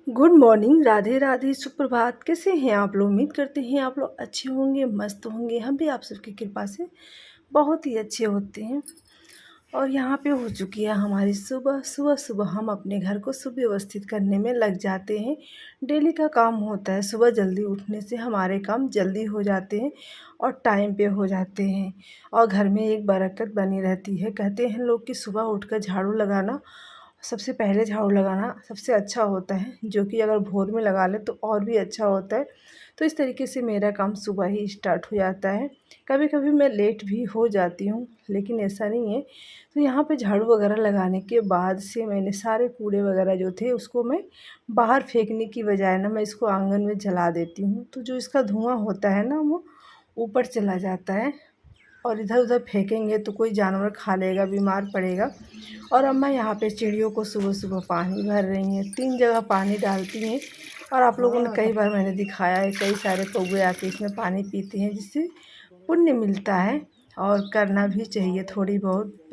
Good morning, Radhe Radhe, सुप्रभात। कैसे हैं आप लोग? उम्मीद करते हैं आप लोग अच्छे होंगे, मस्त होंगे। हम भी आप सबकी कृपा से बहुत ही अच्छे होते हैं। और यहाँ पे हो चुकी है हमारी सुबह। सुबह सुबह हम अपने घर को सुव्यवस्थित करने में लग जाते हैं। डेली का काम होता है, सुबह जल्दी उठने से हमारे काम जल्दी हो जाते हैं और टाइम पे हो जाते हैं और घर में एक बरकत बनी रहती है। कहते हैं लोग कि सुबह उठकर झाड़ू लगाना, सबसे पहले झाड़ू लगाना सबसे अच्छा होता है, जो कि अगर भोर में लगा लें तो और भी अच्छा होता है। तो इस तरीके से मेरा काम सुबह ही स्टार्ट हो जाता है। कभी कभी मैं लेट भी हो जाती हूँ, लेकिन ऐसा नहीं है। तो यहाँ पे झाड़ू वगैरह लगाने के बाद से मैंने सारे कूड़े वगैरह जो थे उसको मैं बाहर फेंकने की बजाय ना मैं इसको आंगन में जला देती हूँ। तो जो इसका धुआं होता है ना वो ऊपर चला जाता है और इधर उधर फेंकेंगे तो कोई जानवर खा लेगा, बीमार पड़ेगा। और अम्मा यहाँ पे चिड़ियों को सुबह सुबह पानी भर रही हैं, 3 जगह पानी डालती हैं। और आप लोगों ने कई बार मैंने दिखाया है, कई सारे कौवे आके इसमें पानी पीते हैं, जिससे पुण्य मिलता है। और करना भी चाहिए थोड़ी बहुत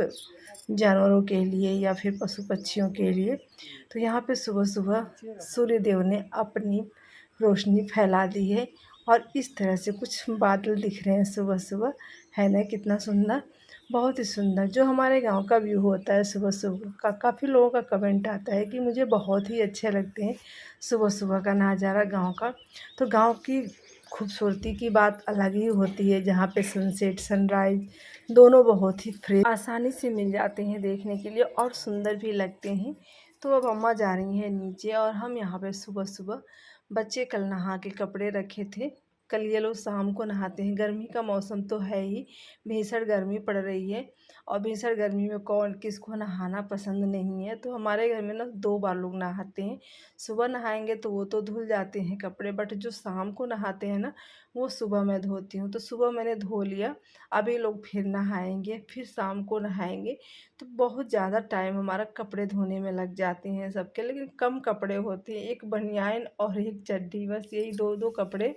जानवरों के लिए या फिर पशु पक्षियों के लिए। तो यहाँ पे सुबह सुबह सूर्य देव ने अपनी रोशनी फैला दी है और इस तरह से कुछ बादल दिख रहे हैं सुबह सुबह। है ना कितना सुंदर, बहुत ही सुंदर। जो हमारे गांव का व्यू होता है सुबह सुबह का, काफ़ी लोगों का कमेंट आता है कि मुझे बहुत ही अच्छे लगते हैं सुबह सुबह का नज़ारा गांव का। तो गांव की खूबसूरती की बात अलग ही होती है, जहाँ पे सनसेट सनराइज़ दोनों बहुत ही फ्रेश आसानी से मिल जाते हैं देखने के लिए और सुंदर भी लगते हैं। तो अब अम्मा जा रही हैं नीचे और हम यहाँ पे सुबह सुबह, बच्चे कल नहा के कपड़े रखे थे, कल ये लोग शाम को नहाते हैं। गर्मी का मौसम तो है ही, भीषण गर्मी पड़ रही है और भीषण गर्मी में कौन किसको नहाना पसंद नहीं है। तो हमारे घर में ना 2 बार लोग नहाते हैं। सुबह नहाएंगे तो वो तो धुल जाते हैं कपड़े, बट जो शाम को नहाते हैं ना वो सुबह मैं धोती हूँ। तो सुबह मैंने धो लिया, अभी लोग फिर नहाएंगे, फिर शाम को नहाएंगे। तो बहुत ज़्यादा टाइम हमारा कपड़े धोने में लग जाते हैं सबके, लेकिन कम कपड़े होते हैं, एक बनियान और एक चड्डी, बस यही 2-2 कपड़े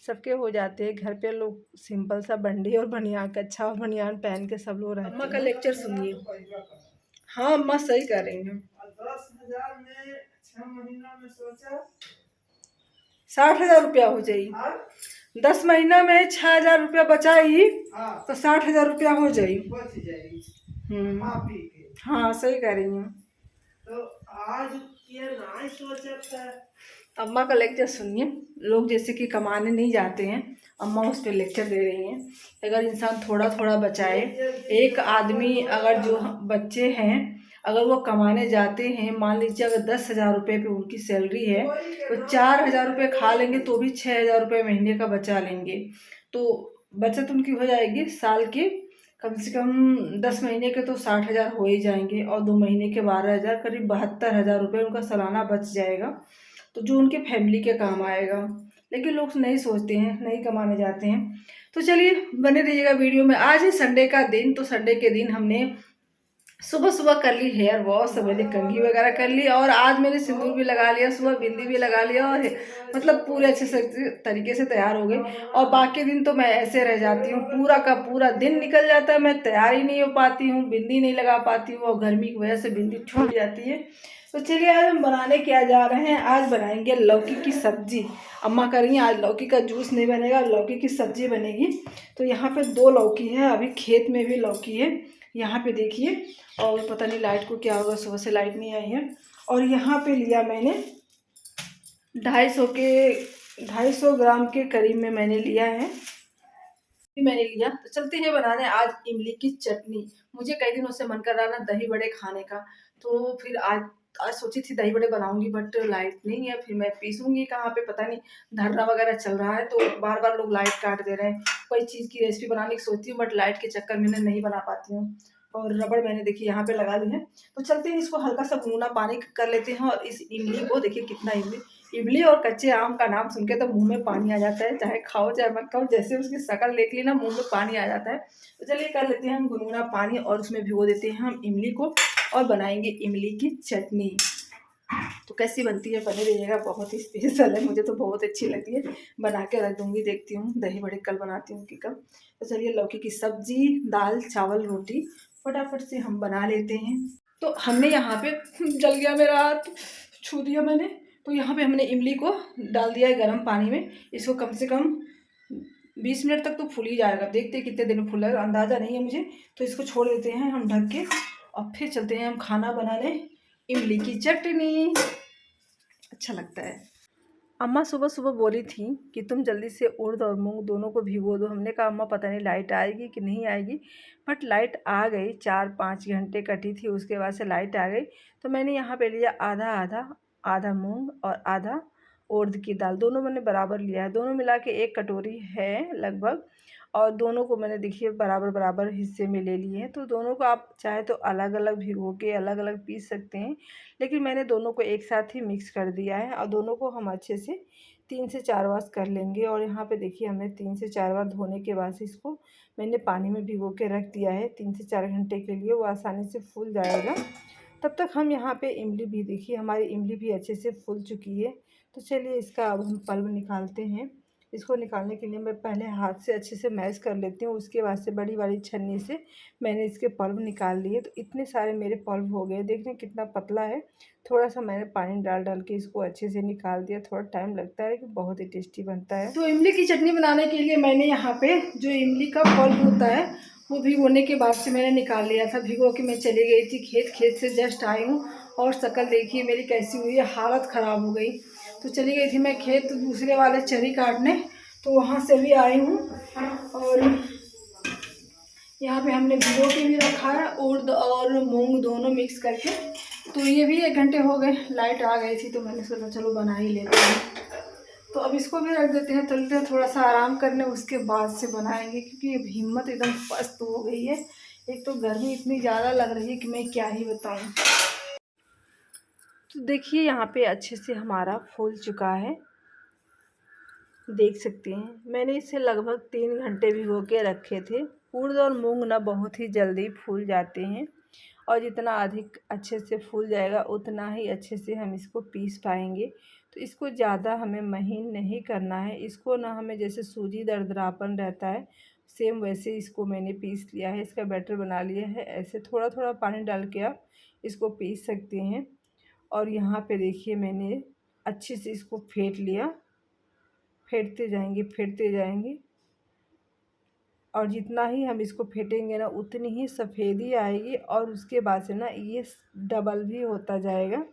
सबके हो जाते हैं। घर पे लोग सिंपल सा बंडी और बनियान, कच्छा और बनियान पहन के सब लोग रहते हैं। अम्मा का लेक्चर सुनिए। हाँ अम्मा सही कर रही हैं। 10,000 में 6 महीना में सोचा 60,000 रुपया हो जाई। 10 महीना में 6,000 रुपया बचाई तो 60,000 रुपया हो जाई। हाँ सही कह रही हूँ। तो आज ये नहीं सोचा। अम्मा का लेक्चर सुनिए। लोग जैसे कि कमाने नहीं जाते हैं, अम्मा उस पर लेक्चर दे रही हैं। अगर इंसान थोड़ा थोड़ा बचाए, एक आदमी अगर जो बच्चे हैं अगर वो कमाने जाते हैं, मान लीजिए अगर 10,000 रुपये पे उनकी सैलरी है तो 4,000 रुपये खा लेंगे तो भी 6,000 रुपये महीने का बचा लेंगे। तो बचत उनकी हो जाएगी साल की कम से कम 10 महीने के तो 60,000 हो ही जाएंगे और 2 महीने के 12,000, करीब 72,000 रुपये उनका सालाना बच जाएगा, तो जो उनके फैमिली के काम आएगा। लेकिन लोग नहीं सोचते हैं, नहीं कमाने जाते हैं। तो चलिए बने रहिएगा वीडियो में। आज है संडे का दिन, तो संडे के दिन हमने सुबह सुबह कर ली हेयर वॉश, मैंने कंघी वगैरह कर ली और आज मैंने सिंदूर भी लगा लिया, सुबह बिंदी भी लगा लिया और मतलब पूरे अच्छे से तरीके से तैयार हो गई। और बाकी दिन तो मैं ऐसे रह जाती हूँ, पूरा का पूरा दिन निकल जाता है, मैं तैयार ही नहीं हो पाती हूँ, बिंदी नहीं लगा पाती हूँ और गर्मी की वजह से बिंदी छूट जाती है। तो चलिए आज हम बनाने क्या जा रहे हैं, आज बनाएंगे लौकी की सब्जी। अम्मा करेंगी, आज लौकी का जूस नहीं बनेगा, लौकी की सब्जी बनेगी। तो यहाँ पे 2 लौकी है, अभी खेत में भी लौकी है, यहाँ पे देखिए। और पता नहीं लाइट को क्या होगा, सुबह से लाइट नहीं आई है। और यहाँ पे लिया मैंने 250 ग्राम के करीब में मैंने लिया है, मैंने लिया। तो चलते हैं बनाने आज इमली की चटनी। मुझे कई दिनों से मन कर रहा ना दही बड़े खाने का, तो फिर आज सोची थी दही बड़े बनाऊंगी, बट लाइट नहीं है, फिर मैं पीसूंगी कहाँ पे, पता नहीं धरना वगैरह चल रहा है तो बार बार लोग लाइट काट दे रहे हैं। कोई चीज़ की रेसिपी बनाने की सोचती हूँ बट लाइट के चक्कर में नहीं बना पाती हूँ। और रबड़ मैंने देखिए यहाँ पे लगा ली है। तो चलते हैं इसको हल्का सा गुनगुना पानी कर लेते हैं। और इस इमली को देखिए कितना इमली और कच्चे आम का नाम सुन के तो मुंह में पानी आ जाता है, चाहे खाओ चाहे मत खाओ, जैसे उसकी शक्ल देख ली ना मुंह में पानी आ जाता है। तो चलिए कर लेते हैं हम गुनगुना पानी और उसमें भिगो देते हैं हम इमली को और बनाएंगे इमली की चटनी। तो कैसी बनती है बने रहिएगा, बहुत ही स्पेशल है, मुझे तो बहुत अच्छी लगती है, बना के रख दूंगी, देखती हूँ दही बड़े कल बनाती हूँ कि कब। तो चलिए लौकी की सब्जी, दाल चावल रोटी फटाफट से हम बना लेते हैं। तो हमने यहाँ पे जल गया मेरा हाथ, छू दिया मैंने, तो यहाँ पे हमने इमली को डाल दिया है गर्म पानी में। इसको कम से कम 20 मिनट तक तो फूल ही जाएगा। देखते हैं कितने दिन में फूलेगा, अंदाज़ा नहीं है मुझे। तो इसको छोड़ देते हैं हम ढक के और फिर चलते हैं हम खाना बनाने। इमली की चटनी अच्छा लगता है। अम्मा सुबह सुबह बोली थी कि तुम जल्दी से उड़द और मूंग दोनों को भिगो दो। हमने कहा अम्मा पता नहीं लाइट आएगी कि नहीं आएगी, बट लाइट आ गई। 4-5 घंटे कटी थी, उसके बाद से लाइट आ गई। तो मैंने यहाँ पे लिया आधा आधा, आधा मूंग और आधा उड़द की दाल, दोनों मैंने बराबर लिया है। दोनों मिला के 1 कटोरी है लगभग, और दोनों को मैंने देखिए बराबर बराबर हिस्से में ले लिए हैं। तो दोनों को आप चाहे तो अलग अलग भिगो के अलग अलग पीस सकते हैं, लेकिन मैंने दोनों को एक साथ ही मिक्स कर दिया है। और दोनों को हम अच्छे से 3 से 4 वॉश कर लेंगे। और यहाँ पे देखिए हमने 3 से 4 बार धोने के बाद से इसको मैंने पानी में भिगो के रख दिया है 3 से 4 घंटे के लिए, वो आसानी से फूल जाएगा। तब तक हम यहाँ पे इमली भी देखिए, हमारी इमली भी अच्छे से फूल चुकी है। तो चलिए इसका अब हम पल्प निकालते हैं। इसको निकालने के लिए मैं पहले हाथ से अच्छे से मैश कर लेती हूँ, उसके बाद से बड़ी वाली छन्नी से मैंने इसके पल्प निकाल लिए। तो इतने सारे मेरे पल्प हो गए, देख रहे हैं कितना पतला है। थोड़ा सा मैंने पानी डाल डाल के इसको अच्छे से निकाल दिया। थोड़ा टाइम लगता है कि बहुत ही टेस्टी बनता है। तो इमली की चटनी बनाने के लिए मैंने यहाँ पे जो इमली का पल्प होता है वो भिगोने के बाद से मैंने निकाल लिया था। भिगो के मैं चली गई थी खेत, खेत से जस्ट आई हूँ और शक्ल देखिए मेरी कैसी हुई है, हालत ख़राब हो गई। तो चली गई थी मैं खेत दूसरे वाले चरी काटने, तो वहाँ से भी आई हूँ। और यहाँ पे हमने भिगो के भी रखा है उड़द और मूंग दोनों मिक्स करके। तो ये भी 1 घंटे हो गए, लाइट आ गई थी तो मैंने सोचा चलो बना ही लेते हैं। तो अब इसको भी रख देते हैं, चलते हैं थोड़ा सा आराम करने, उसके बाद से बनाएंगे। क्योंकि अब हिम्मत एकदम पस्त हो गई है। एक तो गर्मी इतनी ज़्यादा लग रही है कि मैं क्या ही बताऊँ। तो देखिए यहाँ पे अच्छे से हमारा फूल चुका है, देख सकते हैं। मैंने इसे लगभग 3 घंटे भिगो के रखे थे। उड़द और मूंग ना बहुत ही जल्दी फूल जाते हैं, और जितना अधिक अच्छे से फूल जाएगा उतना ही अच्छे से हम इसको पीस पाएंगे। तो इसको ज़्यादा हमें महीन नहीं करना है। इसको ना हमें जैसे सूजी दरदरापन रहता है सेम वैसे इसको मैंने पीस लिया है। इसका बैटर बना लिया है। ऐसे थोड़ा थोड़ा पानी डाल के आप इसको पीस सकते हैं। और यहाँ पे देखिए मैंने अच्छे से इसको फेंट लिया। फेंटते जाएंगे फेंटते जाएंगे, और जितना ही हम इसको फेंटेंगे ना उतनी ही सफ़ेदी आएगी, और उसके बाद से ना ये डबल भी होता जाएगा।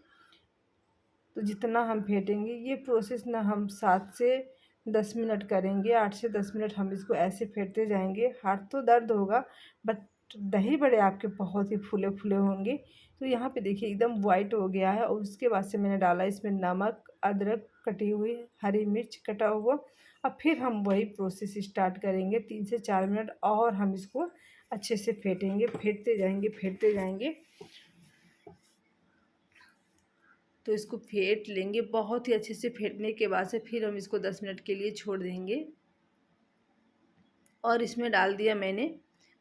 तो जितना हम फेंटेंगे, ये प्रोसेस ना हम 7 से 10 मिनट करेंगे। 8 से 10 मिनट हम इसको ऐसे फेंटते जाएंगे। हाथ तो दर्द होगा, बट दही बड़े आपके बहुत ही फूले फूले होंगे। तो यहाँ पे देखिए एकदम वाइट हो गया है। और उसके बाद से मैंने डाला इसमें नमक, अदरक कटी हुई, हरी मिर्च कटा हुआ। अब फिर हम वही प्रोसेस स्टार्ट करेंगे। 3 से 4 मिनट और हम इसको अच्छे से फेंटेंगे, फेंटते जाएंगे फेंटते जाएंगे। तो इसको फेंट लेंगे बहुत ही अच्छे से। फेंटने के बाद से फिर हम इसको 10 मिनट के लिए छोड़ देंगे। और इसमें डाल दिया मैंने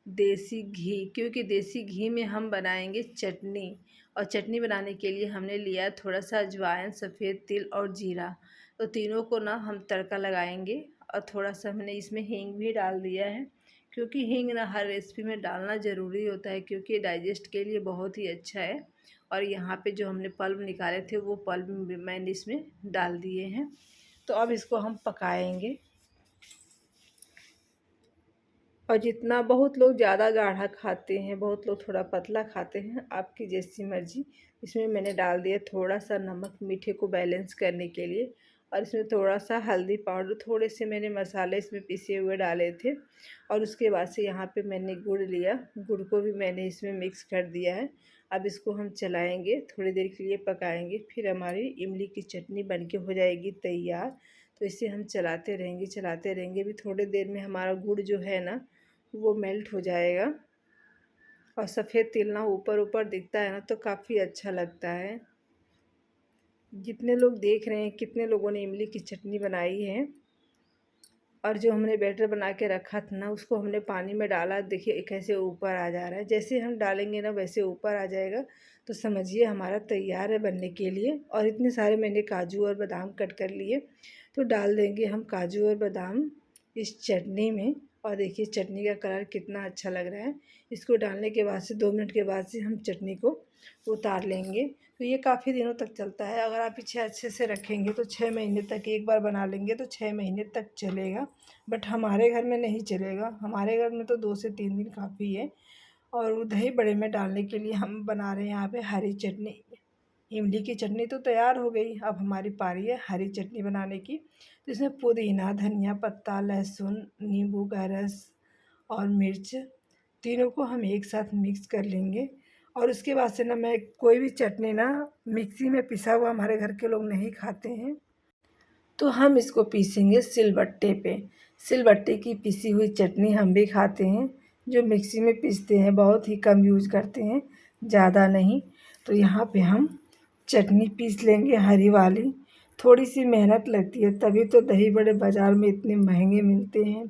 देसी घी, क्योंकि देसी घी में हम बनाएंगे चटनी। और चटनी बनाने के लिए हमने लिया थोड़ा सा अजवाइन, सफ़ेद तिल और जीरा। तो तीनों को ना हम तड़का लगाएंगे। और थोड़ा सा हमने इसमें हींग भी डाल दिया है, क्योंकि हींग ना हर रेसिपी में डालना ज़रूरी होता है, क्योंकि डाइजेस्ट के लिए बहुत ही अच्छा है। और यहाँ पे जो हमने पल्प निकाले थे वो पल्प मैंने इसमें डाल दिए हैं। तो अब इसको हम पकाएंगे। और जितना, बहुत लोग ज़्यादा गाढ़ा खाते हैं, बहुत लोग थोड़ा पतला खाते हैं, आपकी जैसी मर्ज़ी। इसमें मैंने डाल दिया थोड़ा सा नमक मीठे को बैलेंस करने के लिए। और इसमें थोड़ा सा हल्दी पाउडर, थोड़े से मैंने मसाले इसमें पिसे हुए डाले थे। और उसके बाद से यहाँ पे मैंने गुड़ लिया, गुड़ को भी मैंने इसमें मिक्स कर दिया है। अब इसको हम चलाएँगे, थोड़ी देर के लिए पकाएँगे, फिर हमारी इमली की चटनी बनके हो जाएगी तैयार। तो इसे हम चलाते रहेंगे। भी थोड़ी देर में हमारा गुड़ जो है ना वो मेल्ट हो जाएगा। और सफ़ेद तिल ना ऊपर ऊपर दिखता है ना तो काफ़ी अच्छा लगता है। जितने लोग देख रहे हैं कितने लोगों ने इमली की चटनी बनाई है। और जो हमने बैटर बना के रखा था ना उसको हमने पानी में डाला, देखिए कैसे ऊपर आ जा रहा है। जैसे हम डालेंगे ना वैसे ऊपर आ जाएगा। तो समझिए हमारा तैयार है बनने के लिए। और इतने सारे मैंने काजू और बादाम कट कर लिए, तो डाल देंगे हम काजू और बादाम इस चटनी में। और देखिए चटनी का कलर कितना अच्छा लग रहा है। इसको डालने के बाद से 2 मिनट के बाद से हम चटनी को उतार लेंगे। तो ये काफ़ी दिनों तक चलता है। अगर आप इसे अच्छे से रखेंगे तो 6 महीने तक, एक बार बना लेंगे तो 6 महीने तक चलेगा। बट हमारे घर में नहीं चलेगा, हमारे घर में तो 2 से 3 दिन काफ़ी है। और वो दही बड़े में डालने के लिए हम बना रहे हैं यहाँ पे हरी चटनी। इमली की चटनी तो तैयार हो गई, अब हमारी पारी है हरी चटनी बनाने की। तो इसमें पुदीना, धनिया पत्ता, लहसुन, नींबू का रस और मिर्च, तीनों को हम एक साथ मिक्स कर लेंगे। और उसके बाद से ना, मैं कोई भी चटनी ना मिक्सी में पिसा हुआ हमारे घर के लोग नहीं खाते हैं, तो हम इसको पीसेंगे सिलबट्टे पे। सिलबट्टे की पिसी हुई चटनी हम भी खाते हैं, जो मिक्सी में पीसते हैं बहुत ही कम यूज़ करते हैं, ज़्यादा नहीं। तो यहाँ पे हम चटनी पीस लेंगे हरी वाली। थोड़ी सी मेहनत लगती है, तभी तो दही बड़े बाज़ार में इतने महंगे मिलते हैं।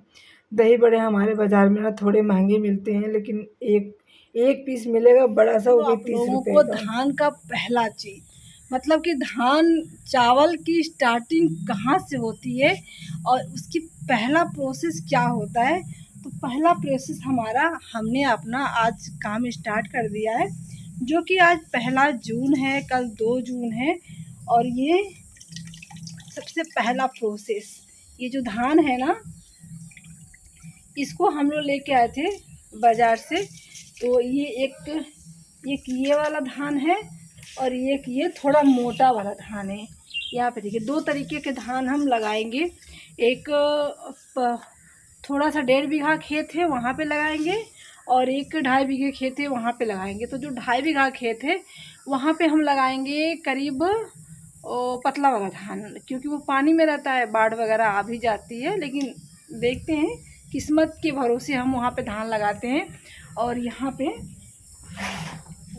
दही बड़े हमारे बाज़ार में ना थोड़े महंगे मिलते हैं, लेकिन एक एक पीस मिलेगा बड़ा सा, वो भी आप 30 लोगों रुपए को का। धान का पहला चीज मतलब कि धान चावल की स्टार्टिंग कहाँ से होती है और उसकी पहला प्रोसेस क्या होता है। तो पहला प्रोसेस हमारा हमने अपना आज काम स्टार्ट कर दिया है, जो कि आज 1 जून है, कल 2 जून है। और ये सबसे पहला प्रोसेस, ये जो धान है ना, इसको हम लोग लेके आए थे बाज़ार से। तो ये एक ये वाला धान है और एक ये थोड़ा मोटा वाला धान है। यहाँ पे देखिए 2 तरीके के धान हम लगाएंगे। एक थोड़ा सा 1.5 बीघा खेत है वहाँ पे लगाएंगे, और एक 2.5 बीघे खेत है वहाँ पे लगाएंगे। तो जो 2.5 बीघा खेत है वहाँ पे हम लगाएंगे करीब पतला वाला धान, क्योंकि वो पानी में रहता है, बाढ़ वगैरह आ भी जाती है, लेकिन देखते हैं किस्मत के भरोसे हम वहाँ पे धान लगाते हैं। और यहाँ पे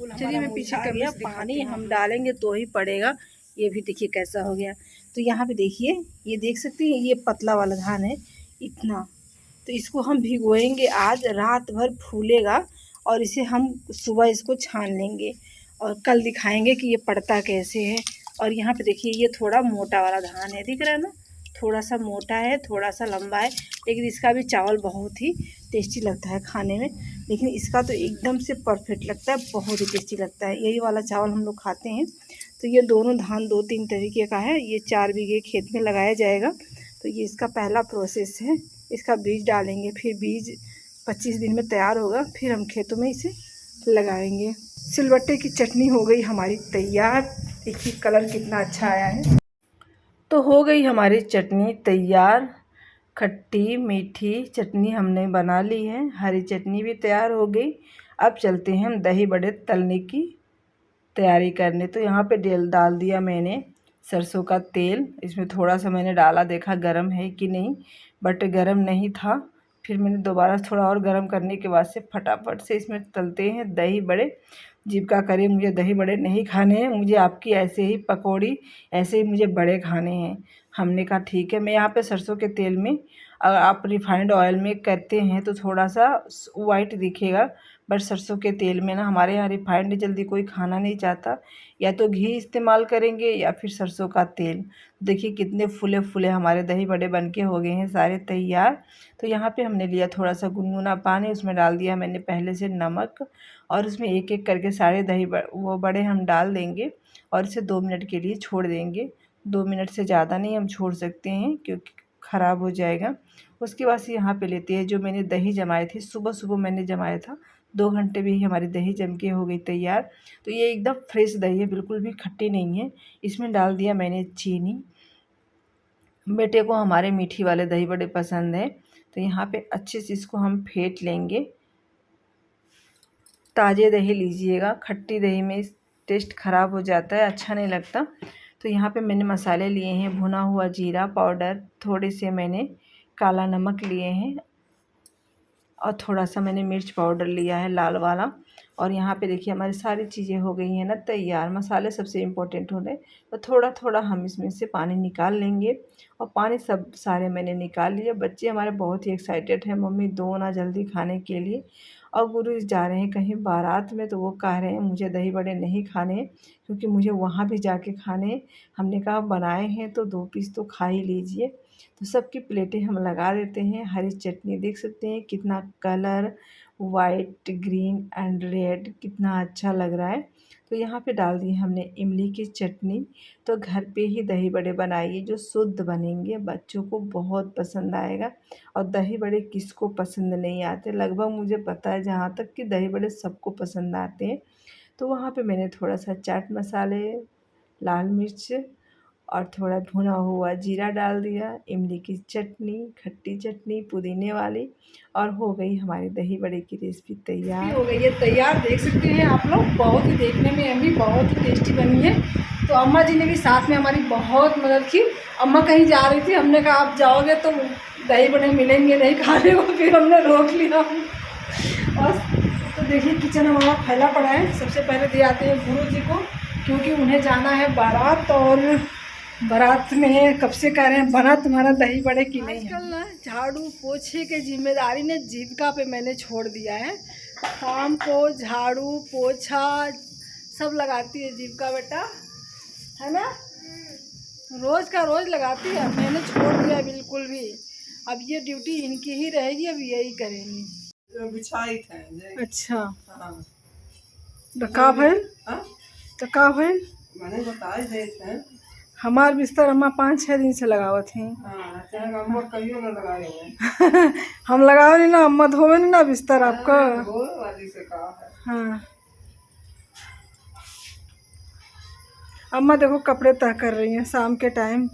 चलिए मैं पीछे कर गया, पानी हम डालेंगे तो ही पड़ेगा। ये भी देखिए कैसा हो गया। तो यहाँ पे देखिए, ये देख सकते हैं, ये पतला वाला धान है इतना। तो इसको हम भिगोएंगे, आज रात भर फूलेगा और इसे हम सुबह इसको छान लेंगे और कल दिखाएंगे कि ये पड़ता कैसे है। और यहाँ पे देखिए ये थोड़ा मोटा वाला धान है, दिख रहा है ना, थोड़ा सा मोटा है, थोड़ा सा लंबा है, लेकिन इसका भी चावल बहुत ही टेस्टी लगता है खाने में। लेकिन इसका तो एकदम से परफेक्ट लगता है, बहुत ही टेस्टी लगता है, यही वाला चावल हम लोग खाते हैं। तो ये दोनों धान 2-3 तरीके का है, ये 4 बीघे खेत में लगाया जाएगा। तो ये इसका पहला प्रोसेस है। इसका बीज डालेंगे, फिर बीज 25 दिन में तैयार होगा, फिर हम खेतों में इसे लगाएंगे। सिलबट्टे की चटनी हो गई हमारी तैयार। देखिए कलर कितना अच्छा आया है। तो हो गई हमारी चटनी तैयार। खट्टी मीठी चटनी हमने बना ली है, हरी चटनी भी तैयार हो गई। अब चलते हैं हम दही बड़े तलने की तैयारी करने। तो यहाँ पे डाल दिया मैंने सरसों का तेल। इसमें थोड़ा सा मैंने डाला, देखा गरम है कि नहीं, बट गरम नहीं था। फिर मैंने दोबारा थोड़ा और गरम करने के बाद से फटाफट से इसमें तलते हैं दही बड़े। जीभ का करे, मुझे दही बड़े नहीं खाने हैं, मुझे आपकी ऐसे ही पकौड़ी, ऐसे ही मुझे बड़े खाने हैं। हमने कहा ठीक है। मैं यहाँ पे सरसों के तेल में, अगर आप रिफाइंड ऑयल में करते हैं तो थोड़ा सा वाइट दिखेगा, बट सरसों के तेल में ना, हमारे यहाँ रिफाइंड जल्दी कोई खाना नहीं चाहता, या तो घी इस्तेमाल करेंगे या फिर सरसों का तेल। देखिए कितने फूले फूले हमारे दही बड़े बनके हो गए हैं सारे तैयार। तो यहाँ पे हमने लिया थोड़ा सा गुनगुना पानी, उसमें डाल दिया मैंने पहले से नमक, और उसमें एक एक करके सारे वो बड़े हम डाल देंगे और इसे 2 मिनट के लिए छोड़ देंगे। 2 मिनट से ज़्यादा नहीं हम छोड़ सकते हैं, क्योंकि ख़राब हो जाएगा। उसके बाद से यहाँ पे लेते हैं जो मैंने दही जमाए थे, सुबह सुबह मैंने जमाया था, 2 घंटे में ही हमारी दही जम के हो गई तैयार। तो ये एकदम फ्रेश दही है, बिल्कुल भी खट्टी नहीं है। इसमें डाल दिया मैंने चीनी। बेटे को हमारे मीठी वाले दही बड़े पसंद है। तो यहाँ पे अच्छे से इसको हम फेंट लेंगे। ताज़े दही लीजिएगा, खट्टी दही में टेस्ट ख़राब हो जाता है, अच्छा नहीं लगता। तो यहाँ पे मैंने मसाले लिए हैं, भुना हुआ जीरा पाउडर, थोड़े से मैंने काला नमक लिए हैं, और थोड़ा सा मैंने मिर्च पाउडर लिया है लाल वाला। और यहाँ पे देखिए हमारी सारी चीज़ें हो गई हैं ना तैयार। मसाले सबसे इम्पोर्टेंट हो गए। तो थोड़ा थोड़ा हम इसमें से पानी निकाल लेंगे, और पानी सब सारे मैंने निकाल लिए। बच्चे हमारे बहुत ही एक्साइटेड हैं, मम्मी दो ना जल्दी खाने के लिए। और गुरु जा रहे हैं कहीं बारात में, तो वो कह रहे हैं मुझे दही बड़े नहीं खाने, क्योंकि मुझे वहाँ भी जाके खाने। हमने कहा बनाए हैं तो 2 पीस तो खा ही लीजिए। तो सबकी प्लेटें हम लगा देते हैं। हरी चटनी देख सकते हैं कितना colour, white green and red, कितना अच्छा लग रहा है। तो यहाँ पे डाल दी हमने इमली की चटनी। तो घर पे ही दही बड़े बनाइए जो शुद्ध बनेंगे, बच्चों को बहुत पसंद आएगा। और दही बड़े किसको पसंद नहीं आते, लगभग मुझे पता है जहाँ तक कि दही बड़े सबको पसंद आते हैं। तो वहाँ पे मैंने थोड़ा सा चाट मसाले, लाल मिर्च और थोड़ा भुना हुआ जीरा डाल दिया, इमली की चटनी, खट्टी चटनी पुदीने वाली, और हो गई हमारी दही बड़े की रेसिपी तैयार। हो गई है तैयार, देख सकते हैं आप लोग, बहुत ही देखने में अम्मी बहुत ही टेस्टी बनी है। तो अम्मा जी ने भी साथ में हमारी बहुत मदद की। अम्मा कहीं जा रही थी, हमने कहा आप जाओगे तो दही बड़े मिलेंगे नहीं खाने को, फिर हमने रोक लिया। और तो देखिए किचन हमारा फैला पड़ा है। सबसे पहले दे आते हैं गुरु जी को, क्योंकि उन्हें जाना है बारात, और बारात में कब से कह रहे हैं बना तुम्हारा दही बड़े की नहीं। आजकल ना झाड़ू पोछे के जिम्मेदारी ने जीविका पे मैंने छोड़ दिया है। शाम को झाड़ू पोछा सब लगाती है जीविका बेटा, है ना, रोज का रोज लगाती है। मैंने छोड़ दिया बिल्कुल भी, अब ये ड्यूटी इनकी ही रहेगी, अब यही करेंगी। अच्छा तो का भइल, तो का भइल मैंने बताए देते हैं। हमार बिस्तर अम्मा 5-6 दिन से लगावत हैं। अम्मा कहियो ना लगाए हैं। हम लगावे नहीं ना, अम्मा धोवे नहीं ना बिस्तर आपका। वाली से कहा है। हाँ अम्मा देखो कपड़े तह कर रही हैं। शाम के टाइम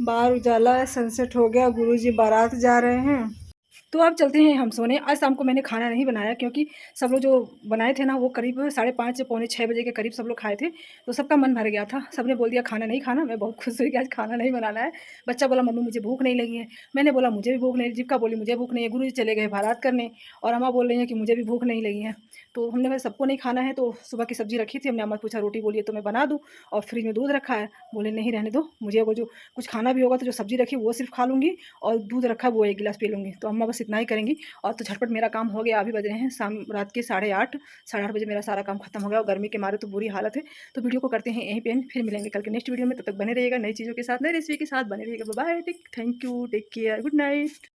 बाहर उजाला है, सनसेट हो गया, गुरुजी बारात जा रहे हैं। तो अब चलते हैं हम सोने। आज शाम को मैंने खाना नहीं बनाया, क्योंकि सब लोग जो बनाए थे ना वो करीब 5:30 से पौने 6 बजे के करीब सब लोग खाए थे। तो सबका मन भर गया था, सबने बोल दिया खाना नहीं खाना। मैं बहुत खुश हुई कि आज खाना नहीं बनाना है। बच्चा बोला मम्मी मुझे भूख नहीं लगी है, मैंने बोला मुझे भी भूख नहीं, जीविका बोली मुझे भूख नहीं है, गुरु जी चले गए बारात करने, और अम्मा बोल रही हैं कि मुझे भी भूख नहीं लगी है। तो हमने कहा सबको नहीं खाना है। तो सुबह की सब्ज़ी रखी थी, हमने अम्मा पूछा रोटी बोलिए तो मैं बना दूँ, और फ्रिज में दूध रखा है, बोले नहीं रहने दो, मुझे वो जो कुछ खाना भी होगा तो जो सब्ज़ी रखी वो सिर्फ खा लूँगी, और दूध रखा है वो 1 गिलास पी लूँगी। तो अम्मा बस इतना ही करेंगी। और तो झटपट मेरा काम हो गया। अभी बज रहे हैं शाम रात के 8:30, 8:30 बजे मेरा सारा काम खत्म हो गया, और गर्मी के मारे तो बुरी हालत है। तो वीडियो को करते हैं यहीं पे एंड, फिर मिलेंगे कल के नेक्स्ट वीडियो में। तब तक बने रहिएगा नई चीज़ों के साथ, नई रेसिपी के साथ बने रहिएगा। Bye bye, thank you, take care, good night.